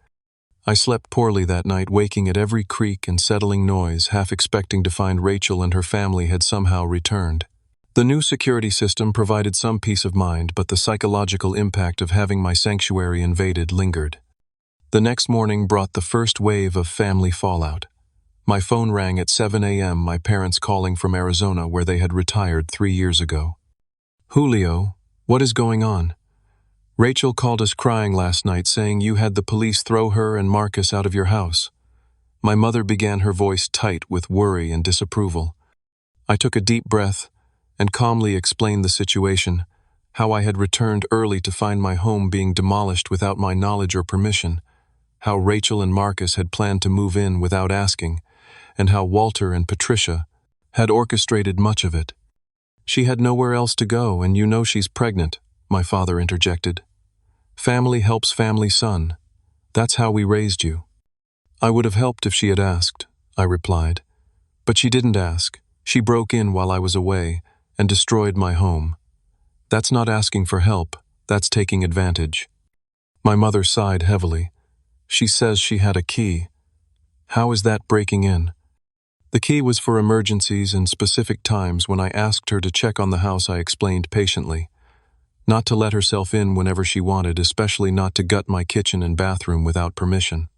I slept poorly that night, waking at every creak and settling noise, half expecting to find Rachel and her family had somehow returned. The new security system provided some peace of mind, but the psychological impact of having my sanctuary invaded lingered. The next morning brought the first wave of family fallout. My phone rang at 7 a.m., my parents calling from Arizona, where they had retired 3 years ago. "Julio, what is going on? Rachel called us crying last night, saying you had the police throw her and Marcus out of your house." My mother began, her voice tight with worry and disapproval. I took a deep breath and calmly explained the situation, how I had returned early to find my home being demolished without my knowledge or permission, how Rachel and Marcus had planned to move in without asking, and how Walter and Patricia had orchestrated much of it. "She had nowhere else to go, and you know she's pregnant," my father interjected. "Family helps family, son. That's how we raised you." "I would have helped if she had asked," I replied. "But she didn't ask. She broke in while I was away and destroyed my home. That's not asking for help, that's taking advantage." My mother sighed heavily. "She says she had a key. How is that breaking in?" "The key was for emergencies and specific times. When I asked her to check on the house, I explained patiently. Not to let herself in whenever she wanted, especially not to gut my kitchen and bathroom without permission."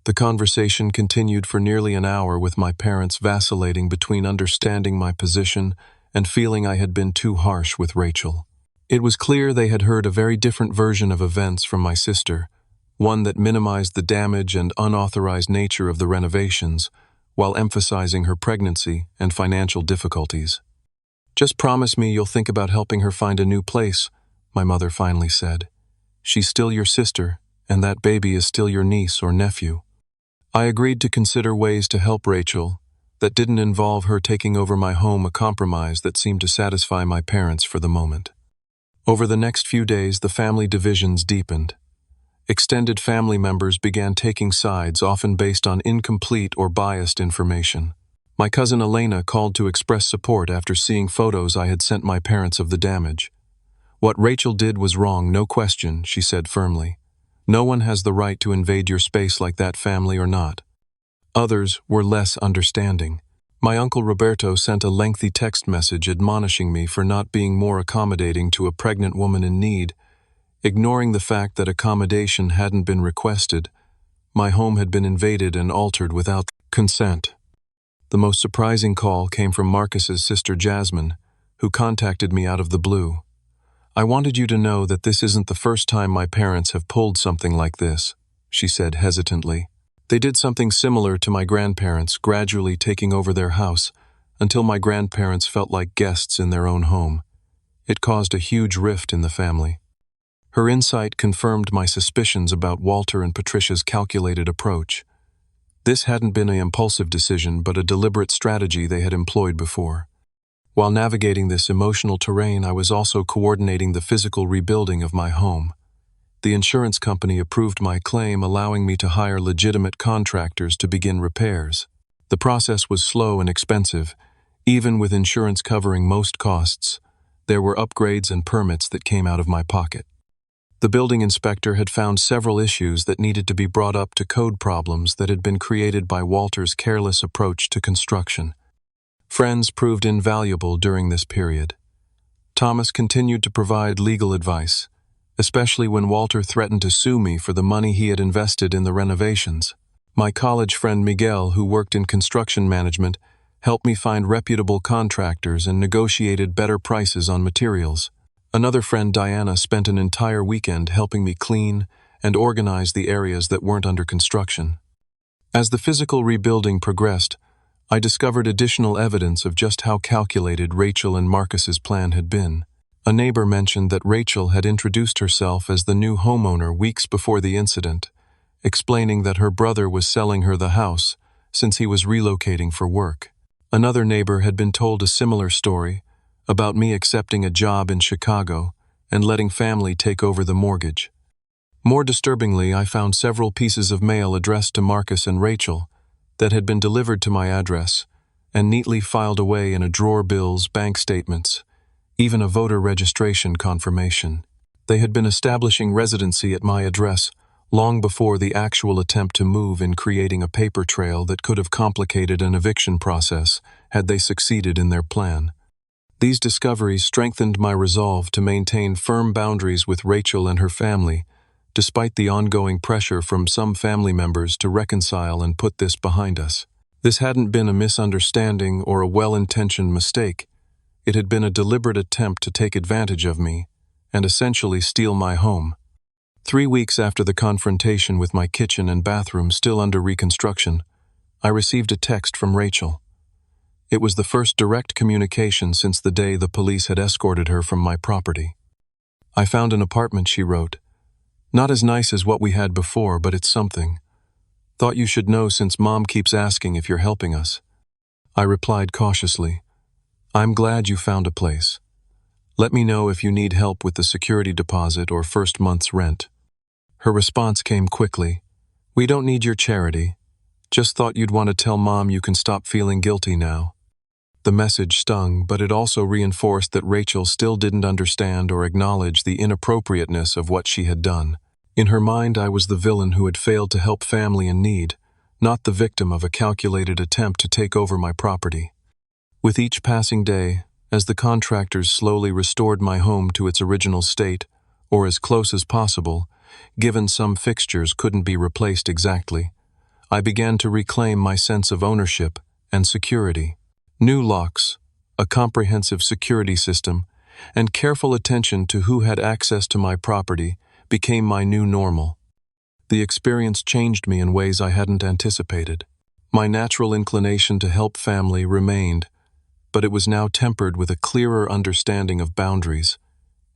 The conversation continued for nearly an hour, with my parents vacillating between understanding my position and feeling I had been too harsh with Rachel. It was clear they had heard a very different version of events from my sister, one that minimized the damage and unauthorized nature of the renovations, while emphasizing her pregnancy and financial difficulties. "Just promise me you'll think about helping her find a new place," my mother finally said. "She's still your sister, and that baby is still your niece or nephew." I agreed to consider ways to help Rachel that didn't involve her taking over my home, a compromise that seemed to satisfy my parents for the moment. Over the next few days, the family divisions deepened. Extended family members began taking sides, often based on incomplete or biased information. My cousin Elena called to express support after seeing photos I had sent my parents of the damage. "What Rachel did was wrong, no question," she said firmly. "No one has the right to invade your space like that, family or not." Others were less understanding. My uncle Roberto sent a lengthy text message admonishing me for not being more accommodating to a pregnant woman in need, ignoring the fact that accommodation hadn't been requested. My home had been invaded and altered without consent. The most surprising call came from Marcus's sister Jasmine, who contacted me out of the blue. "I wanted you to know that this isn't the first time my parents have pulled something like this," she said hesitantly. "They did something similar to my grandparents, gradually taking over their house, until my grandparents felt like guests in their own home. It caused a huge rift in the family." Her insight confirmed my suspicions about Walter and Patricia's calculated approach. This hadn't been an impulsive decision, but a deliberate strategy they had employed before. While navigating this emotional terrain, I was also coordinating the physical rebuilding of my home. The insurance company approved my claim, allowing me to hire legitimate contractors to begin repairs. The process was slow and expensive. Even with insurance covering most costs, there were upgrades and permits that came out of my pocket. The building inspector had found several issues that needed to be brought up to code problems that had been created by Walter's careless approach to construction. Friends proved invaluable during this period. Thomas continued to provide legal advice, especially when Walter threatened to sue me for the money he had invested in the renovations. My college friend Miguel, who worked in construction management, helped me find reputable contractors and negotiated better prices on materials. Another friend, Diana, spent an entire weekend helping me clean and organize the areas that weren't under construction. As the physical rebuilding progressed, I discovered additional evidence of just how calculated Rachel and Marcus's plan had been. A neighbor mentioned that Rachel had introduced herself as the new homeowner weeks before the incident, explaining that her brother was selling her the house since he was relocating for work. Another neighbor had been told a similar story about me accepting a job in Chicago and letting family take over the mortgage. More disturbingly, I found several pieces of mail addressed to Marcus and Rachel that had been delivered to my address and neatly filed away in a drawer: bills, bank statements, even a voter registration confirmation. They had been establishing residency at my address long before the actual attempt to move, in creating a paper trail that could have complicated an eviction process had they succeeded in their plan. These discoveries strengthened my resolve to maintain firm boundaries with Rachel and her family, despite the ongoing pressure from some family members to reconcile and put this behind us. This hadn't been a misunderstanding or a well-intentioned mistake. It had been a deliberate attempt to take advantage of me and essentially steal my home. 3 weeks after the confrontation, with my kitchen and bathroom still under reconstruction, I received a text from Rachel. It was the first direct communication since the day the police had escorted her from my property. "I found an apartment," she wrote. "Not as nice as what we had before, but it's something. Thought you should know since Mom keeps asking if you're helping us." I replied cautiously, "I'm glad you found a place. Let me know if you need help with the security deposit or first month's rent." Her response came quickly. "We don't need your charity. Just thought you'd want to tell Mom you can stop feeling guilty now." The message stung, but it also reinforced that Rachel still didn't understand or acknowledge the inappropriateness of what she had done. In her mind, I was the villain who had failed to help family in need, not the victim of a calculated attempt to take over my property. With each passing day, as the contractors slowly restored my home to its original state, or as close as possible, given some fixtures couldn't be replaced exactly, I began to reclaim my sense of ownership and security. New locks, a comprehensive security system, and careful attention to who had access to my property became my new normal. The experience changed me in ways I hadn't anticipated. My natural inclination to help family remained, but it was now tempered with a clearer understanding of boundaries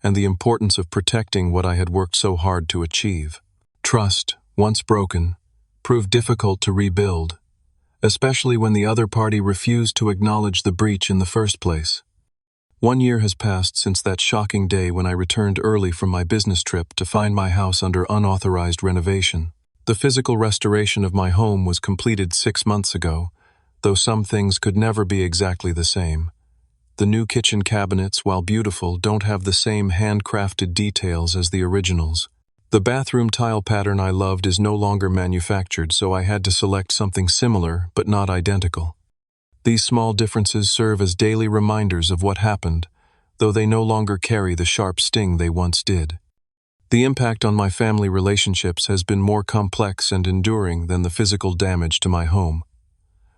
and the importance of protecting what I had worked so hard to achieve. Trust, once broken, proved difficult to rebuild, especially when the other party refused to acknowledge the breach in the first place. 1 year has passed since that shocking day when I returned early from my business trip to find my house under unauthorized renovation. The physical restoration of my home was completed 6 months ago, though some things could never be exactly the same. The new kitchen cabinets, while beautiful, don't have the same handcrafted details as the originals. The bathroom tile pattern I loved is no longer manufactured, so I had to select something similar but not identical. These small differences serve as daily reminders of what happened, though they no longer carry the sharp sting they once did. The impact on my family relationships has been more complex and enduring than the physical damage to my home.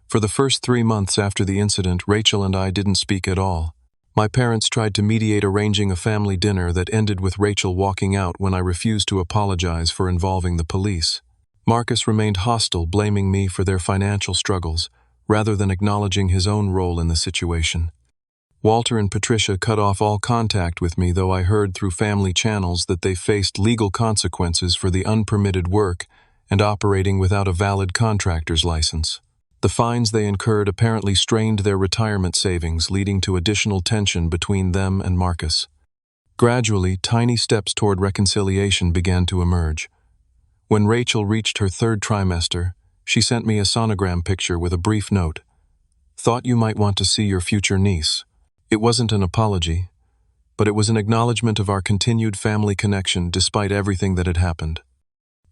For the first 3 months after the incident, Rachel and I didn't speak at all. My parents tried to mediate, arranging a family dinner that ended with Rachel walking out when I refused to apologize for involving the police. Marcus remained hostile, blaming me for their financial struggles, rather than acknowledging his own role in the situation. Walter and Patricia cut off all contact with me, though I heard through family channels that they faced legal consequences for the unpermitted work and operating without a valid contractor's license. The fines they incurred apparently strained their retirement savings, leading to additional tension between them and Marcus. Gradually, tiny steps toward reconciliation began to emerge. When Rachel reached her 3rd trimester, she sent me a sonogram picture with a brief note. "Thought you might want to see your future niece." It wasn't an apology, but it was an acknowledgement of our continued family connection despite everything that had happened.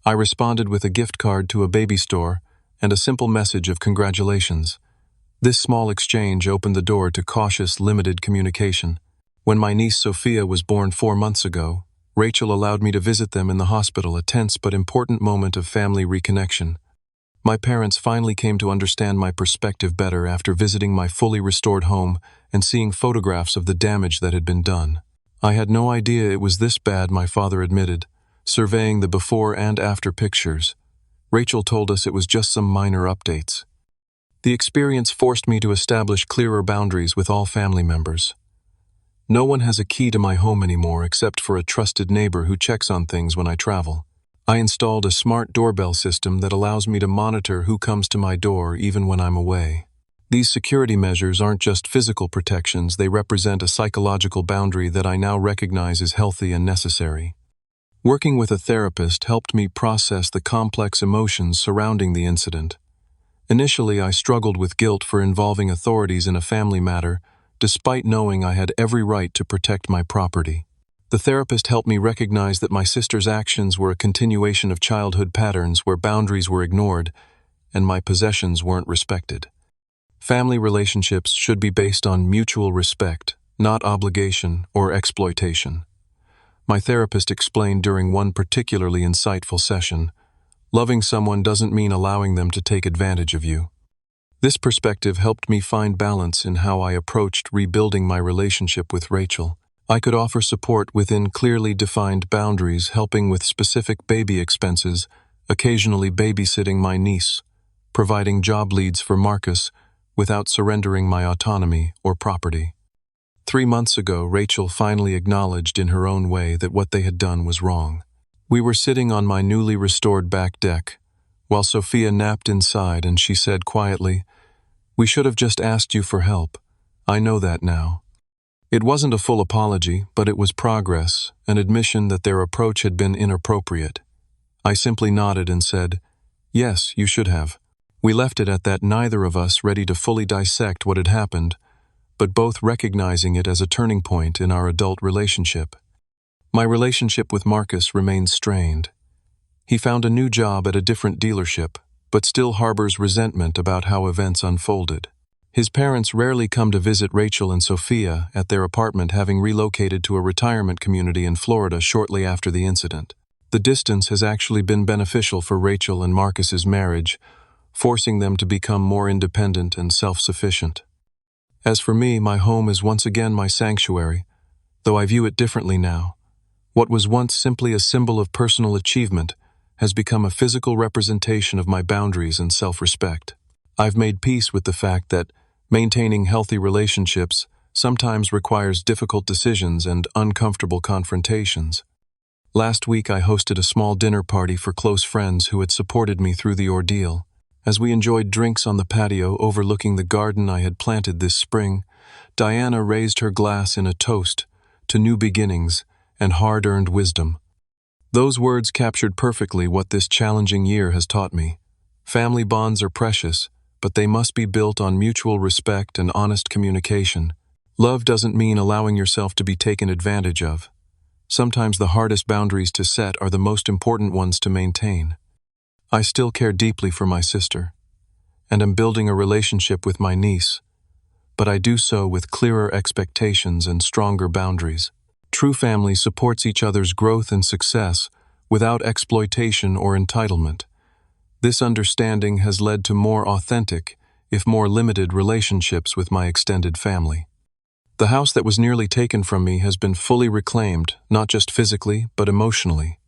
I responded with a gift card to a baby store and a simple message of congratulations. This small exchange opened the door to cautious, limited communication. When my niece Sophia was born 4 months ago, Rachel allowed me to visit them in the hospital, a tense but important moment of family reconnection. My parents finally came to understand my perspective better after visiting my fully restored home and seeing photographs of the damage that had been done. "I had no idea it was this bad," my father admitted, surveying the before and after pictures. "Rachel told us it was just some minor updates." The experience forced me to establish clearer boundaries with all family members. No one has a key to my home anymore except for a trusted neighbor who checks on things when I travel. I installed a smart doorbell system that allows me to monitor who comes to my door even when I'm away. These security measures aren't just physical protections, they represent a psychological boundary that I now recognize as healthy and necessary. Working with a therapist helped me process the complex emotions surrounding the incident. Initially, I struggled with guilt for involving authorities in a family matter, despite knowing I had every right to protect my property. The therapist helped me recognize that my sister's actions were a continuation of childhood patterns where boundaries were ignored and my possessions weren't respected. Family relationships should be based on mutual respect, not obligation or exploitation. My therapist explained during one particularly insightful session, loving someone doesn't mean allowing them to take advantage of you. This perspective helped me find balance in how I approached rebuilding my relationship with Rachel. I could offer support within clearly defined boundaries, helping with specific baby expenses, occasionally babysitting my niece, providing job leads for Marcus without surrendering my autonomy or property. 3 months ago, Rachel finally acknowledged in her own way that what they had done was wrong. We were sitting on my newly restored back deck, while Sophia napped inside, and she said quietly, "We should have just asked you for help. I know that now." It wasn't a full apology, but it was progress, an admission that their approach had been inappropriate. I simply nodded and said, "Yes, you should have." We left it at that, neither of us ready to fully dissect what had happened, but both recognizing it as a turning point in our adult relationship. My relationship with Marcus remains strained. He found a new job at a different dealership, but still harbors resentment about how events unfolded. His parents rarely come to visit Rachel and Sophia at their apartment, having relocated to a retirement community in Florida shortly after the incident. The distance has actually been beneficial for Rachel and Marcus's marriage, forcing them to become more independent and self-sufficient. As for me, my home is once again my sanctuary, though I view it differently now. What was once simply a symbol of personal achievement has become a physical representation of my boundaries and self-respect. I've made peace with the fact that maintaining healthy relationships sometimes requires difficult decisions and uncomfortable confrontations. Last week, I hosted a small dinner party for close friends who had supported me through the ordeal. As we enjoyed drinks on the patio overlooking the garden I had planted this spring, Diana raised her glass in a toast to new beginnings and hard-earned wisdom. Those words captured perfectly what this challenging year has taught me. Family bonds are precious, but they must be built on mutual respect and honest communication. Love doesn't mean allowing yourself to be taken advantage of. Sometimes the hardest boundaries to set are the most important ones to maintain. I still care deeply for my sister, and am building a relationship with my niece, but I do so with clearer expectations and stronger boundaries. True family supports each other's growth and success without exploitation or entitlement. This understanding has led to more authentic, if more limited, relationships with my extended family. The house that was nearly taken from me has been fully reclaimed, not just physically, but emotionally.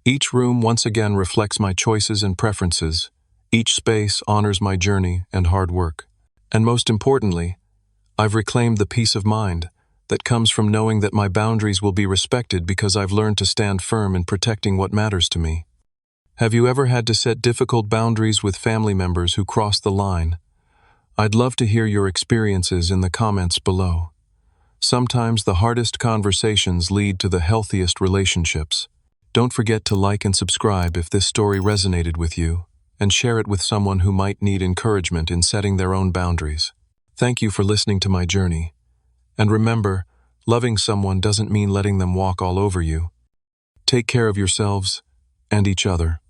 Each room once again reflects my choices and preferences. Each space honors my journey and hard work. And most importantly, I've reclaimed the peace of mind that comes from knowing that my boundaries will be respected because I've learned to stand firm in protecting what matters to me. Have you ever had to set difficult boundaries with family members who cross the line? I'd love to hear your experiences in the comments below. Sometimes the hardest conversations lead to the healthiest relationships. Don't forget to like and subscribe if this story resonated with you, and share it with someone who might need encouragement in setting their own boundaries. Thank you for listening to my journey. And remember, loving someone doesn't mean letting them walk all over you. Take care of yourselves and each other.